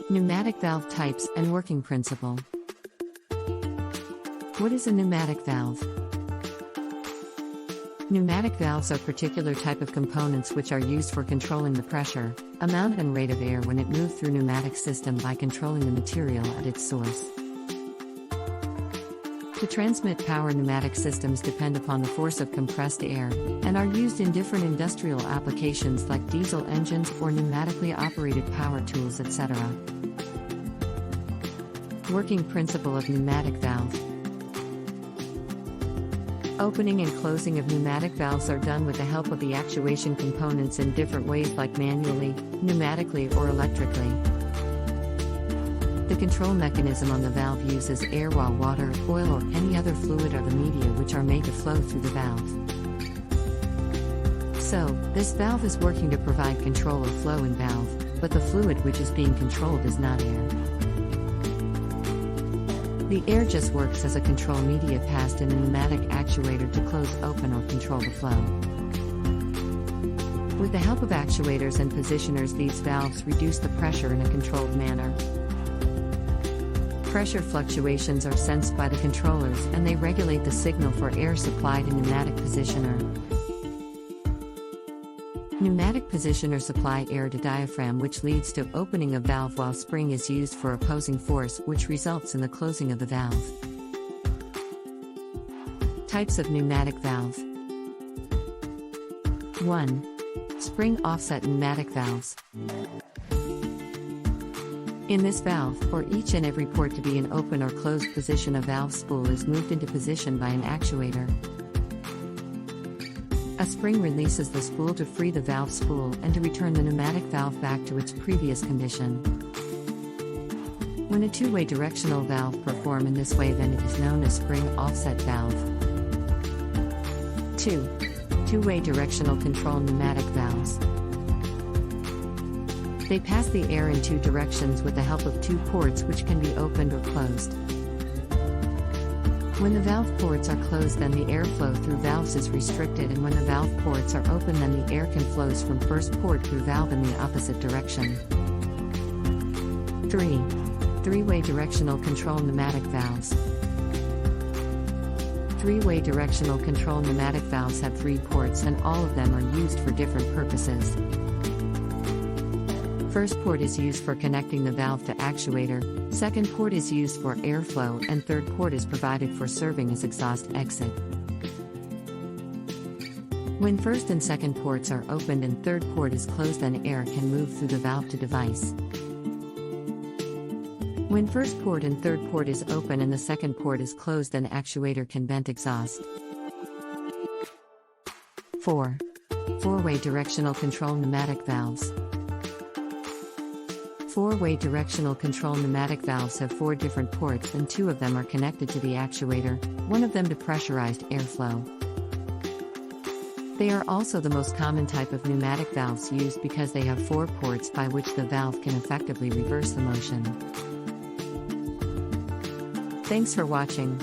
Pneumatic valve types and working principle. What is a pneumatic valve? Pneumatic valves are particular type of components which are used for controlling the pressure, amount and rate of air when it moves through pneumatic system by controlling the material at its source. To transmit power, pneumatic systems depend upon the force of compressed air, and are used in different industrial applications like diesel engines or pneumatically operated power tools, etc. Working principle of pneumatic valve. Opening and closing of pneumatic valves are done with the help of the actuation components in different ways, like manually, pneumatically, or electrically. The control mechanism on the valve uses air, while water, oil, or any other fluid are the media which are made to flow through the valve. So, this valve is working to provide control of flow in valve, but the fluid which is being controlled is not air. The air just works as a control media passed in a pneumatic actuator to close, open, or control the flow. With the help of actuators and positioners, these valves reduce the pressure in a controlled manner. Pressure fluctuations are sensed by the controllers, and they regulate the signal for air supplied in pneumatic positioner. Pneumatic positioner supply air to diaphragm, which leads to opening of valve, while spring is used for opposing force, which results in the closing of the valve. Types of pneumatic valve. 1. Spring offset pneumatic valves. In this valve, for each and every port to be in open or closed position, a valve spool is moved into position by an actuator. A spring releases the spool to free the valve spool and to return the pneumatic valve back to its previous condition. When a two-way directional valve performs in this way, then it is known as spring offset valve. 2. Two-way directional control pneumatic valves. They pass the air in two directions with the help of two ports which can be opened or closed. When the valve ports are closed, then the airflow through valves is restricted, and when the valve ports are open, then the air can flow from first port through valve in the opposite direction. 3. Three-way directional control pneumatic valves. Three-way directional control pneumatic valves have 3 ports, and all of them are used for different purposes. First port is used for connecting the valve to actuator, second port is used for airflow, and third port is provided for serving as exhaust exit. When first and second ports are opened and third port is closed, then air can move through the valve to device. When first port and third port is open and the second port is closed, then actuator can vent exhaust. 4. Four-way directional control pneumatic valves. Four-way directional control pneumatic valves have 4 different ports, and 2 of them are connected to the actuator, one of them to pressurized airflow. They are also the most common type of pneumatic valves used because they have 4 ports by which the valve can effectively reverse the motion. Thanks for watching.